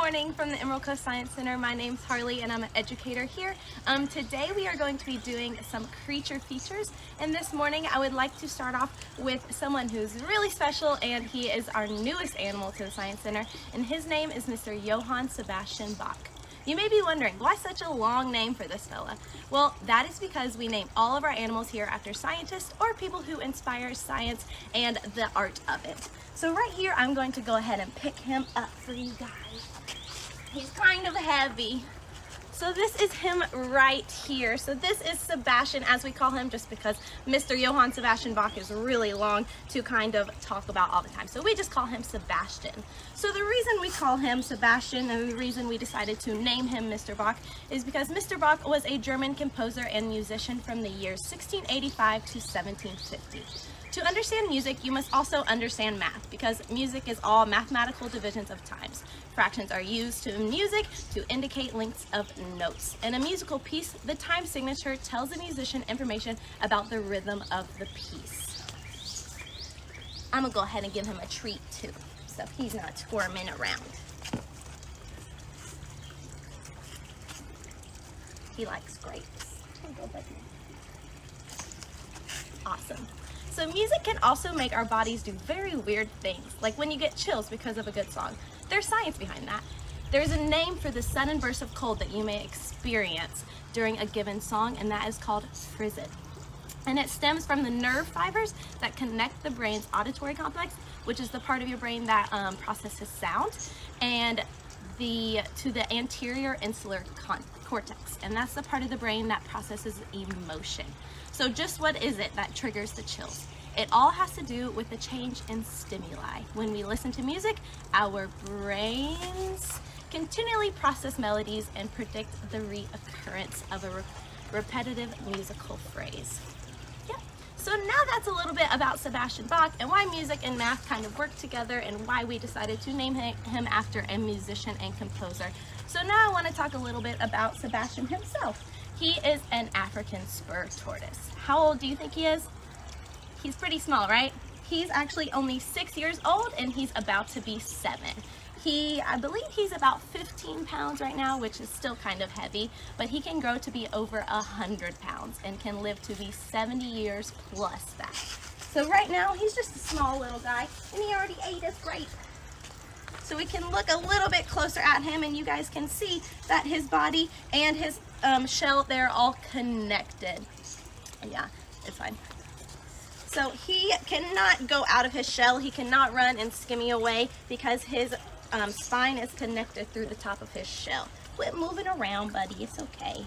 morning from the Emerald Coast Science Center. My name's Harley and I'm an educator here. Today we are going to be doing some creature features, and this morning I would like to start off with someone who's really special, and he is our newest animal to the Science Center, and his name is Mr. Johann Sebastian Bach. You may be wondering, why such a long name for this fella? Well, that is because we name all of our animals here after scientists or people who inspire science and the art of it. So right here, I'm going to go ahead and pick him up for you guys. He's kind of heavy. So this is him right here. So this is Sebastian, as we call him, just because Mr. Johann Sebastian Bach is really long to kind of talk about all the time. So we just call him Sebastian. So the reason we call him Sebastian and the reason we decided to name him Mr. Bach is because Mr. Bach was a German composer and musician from the years 1685 to 1750. To understand music, you must also understand math, because music is all mathematical divisions of times. Fractions are used in music to indicate lengths of notes. In a musical piece, the time signature tells the musician information about the rhythm of the piece. I'm gonna go ahead and give him a treat too, so he's not squirming around. He likes grapes. Here you go, buddy. Awesome. So music can also make our bodies do very weird things, like when you get chills because of a good song. There's science behind that. There's a name for the sudden burst of cold that you may experience during a given song, and that is called frisson. And it stems from the nerve fibers that connect the brain's auditory complex, which is the part of your brain that processes sound, and to the anterior insular cortex, and that's the part of the brain that processes emotion. So just what is it that triggers the chills? It all has to do with the change in stimuli. When we listen to music, our brains continually process melodies and predict the reoccurrence of a repetitive musical phrase. Yeah. So now that's a little bit about Sebastian Bach and why music and math kind of work together and why we decided to name him after a musician and composer. So now I want to talk a little bit about Sebastian himself. He is an African spur tortoise. How old do you think he is? He's pretty small, right? He's actually only 6 years old and he's about to be 7. I believe he's about 15 pounds right now, which is still kind of heavy, but he can grow to be over 100 pounds and can live to be 70 years plus that. So right now, he's just a small little guy, and he already ate his grape. So we can look a little bit closer at him, and you guys can see that his body and his shell, they're all connected. Yeah, it's fine. So he cannot go out of his shell. He cannot run and skimmy away because his spine is connected through the top of his shell. Quit moving around, buddy. It's okay.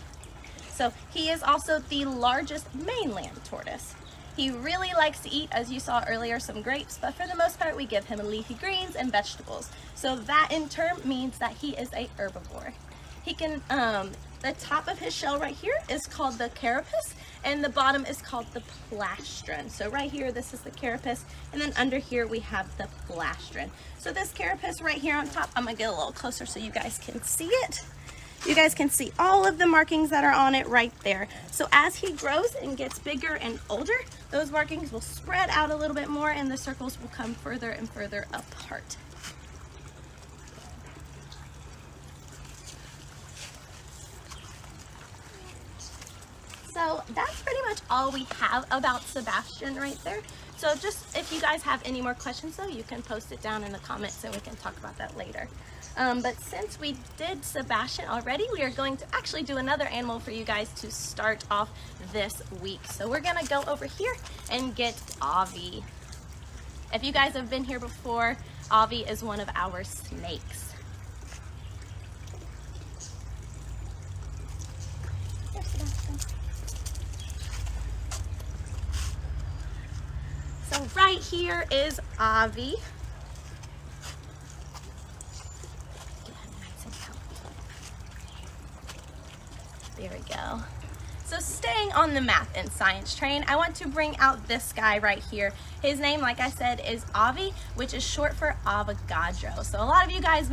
So he is also the largest mainland tortoise. He really likes to eat, as you saw earlier, some grapes, but for the most part, we give him leafy greens and vegetables. So that in turn means that he is a herbivore. He can, the top of his shell right here is called the carapace, and the bottom is called the plastron. So right here, this is the carapace, and then under here we have the plastron. So this carapace right here on top, I'm gonna get a little closer so you guys can see it. You guys can see all of the markings that are on it right there. So as he grows and gets bigger and older, those markings will spread out a little bit more and the circles will come further and further apart. So that's pretty much all we have about Sebastian right there. So just if you guys have any more questions though, you can post it down in the comments and we can talk about that later. But since we did Sebastian already, we are going to actually do another animal for you guys to start off this week. So we're gonna go over here and get Avi. If you guys have been here before, Avi is one of our snakes. There's Sebastian. So right here is Avi. There we go. So staying on the math and science train, I want to bring out this guy right here. His name, like I said, is Avi, which is short for Avogadro. So a lot of you guys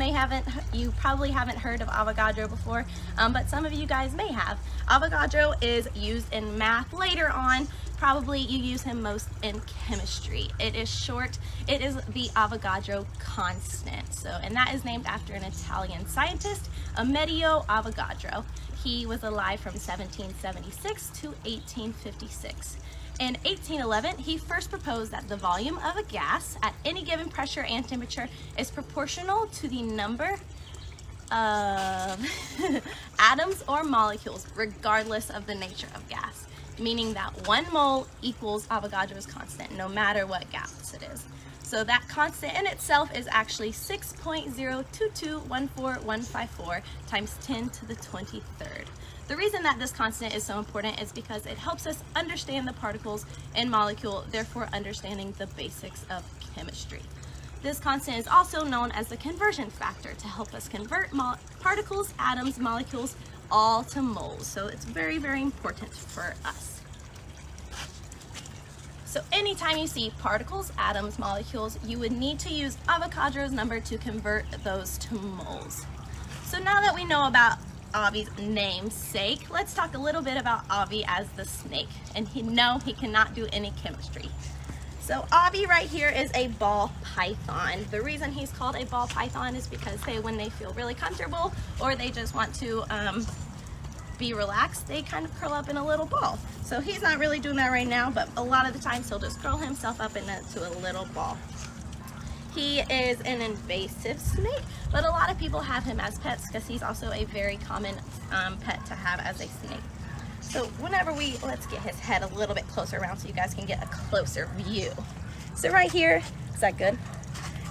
probably haven't heard of Avogadro before, but some of you guys may have. Avogadro is used in math later on, probably you use him most in chemistry. It is short, it is the Avogadro constant. So, and that is named after an Italian scientist, Amedeo Avogadro. He was alive from 1776 to 1856. In 1811, he first proposed that the volume of a gas at any given pressure and temperature is proportional to the number of atoms or molecules, regardless of the nature of gas, meaning that 1 mole equals Avogadro's constant, no matter what gas it is. So that constant in itself is actually 6.02214154 times 10 to the 23rd. The reason that this constant is so important is because it helps us understand the particles and molecule, therefore understanding the basics of chemistry. This constant is also known as the conversion factor to help us convert particles, atoms, molecules, all to moles. So it's very, very important for us. So anytime you see particles, atoms, molecules, you would need to use Avogadro's number to convert those to moles. So now that we know about Avi's namesake, let's talk a little bit about Avi as the snake. And no, he cannot do any chemistry. So Avi right here is a ball python. The reason he's called a ball python is because when they feel really comfortable or they just want to be relaxed, they kind of curl up in a little ball. So he's not really doing that right now, but a lot of the times he'll just curl himself up into a little ball. He is an invasive snake, but a lot of people have him as pets because he's also a very common pet to have as a snake. So let's get his head a little bit closer around so you guys can get a closer view. So right here, is that good?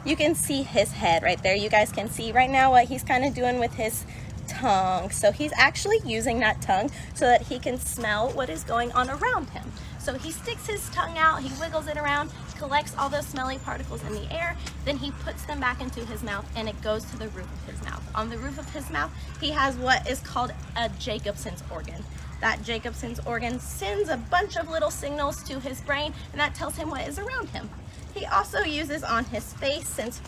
You can see his head right there. You guys can see right now what he's kind of doing with his tongue. So he's actually using that tongue so that he can smell what is going on around him. So he sticks his tongue out, he wiggles it around, collects all those smelly particles in the air, then he puts them back into his mouth and it goes to the roof of his mouth. On the roof of his mouth, he has what is called a Jacobson's organ. That Jacobson's organ sends a bunch of little signals to his brain and that tells him what is around him. He also uses on his face, since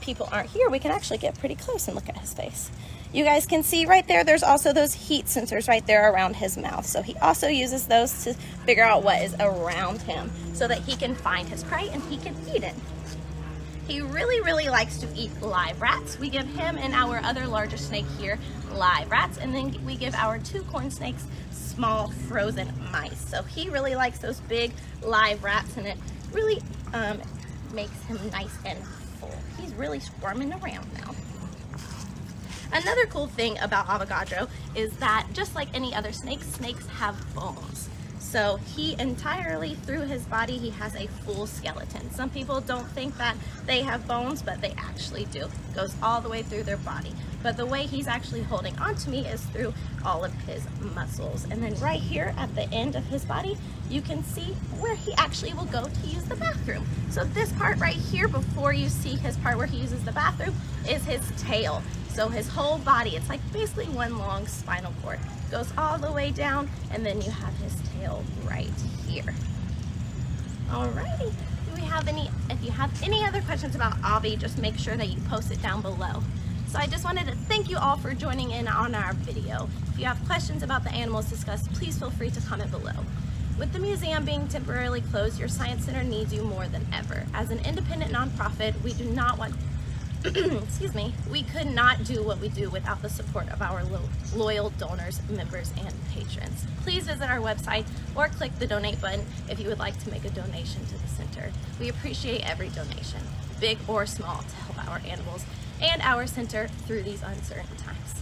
people aren't here, we can actually get pretty close and look at his face. You guys can see right there, there's also those heat sensors right there around his mouth. So he also uses those to figure out what is around him so that he can find his prey and he can eat it. He really, really likes to eat live rats. We give him and our other larger snake here live rats, and then we give our 2 corn snakes small frozen mice. So he really likes those big live rats, and it really makes him nice and full. He's really squirming around now. Another cool thing about Avogadro is that just like any other snake, snakes have bones. So he entirely, through his body, he has a full skeleton. Some people don't think that they have bones, but they actually do. It goes all the way through their body. But the way he's actually holding on to me is through all of his muscles. And then right here at the end of his body, you can see where he actually will go to use the bathroom. So this part right here, before you see his part where he uses the bathroom, is his tail. So his whole body, it's like basically one long spinal cord. Goes all the way down, and then you have his tail right here. Alrighty, if you have any other questions about Avi, just make sure that you post it down below. So I just wanted to thank you all for joining in on our video. If you have questions about the animals discussed, please feel free to comment below. With the museum being temporarily closed, your science center needs you more than ever. As an independent nonprofit, we do not want excuse me, we could not do what we do without the support of our loyal donors, members, and patrons. Please visit our website or click the donate button if you would like to make a donation to the center. We appreciate every donation, big or small, to help our animals and our center through these uncertain times.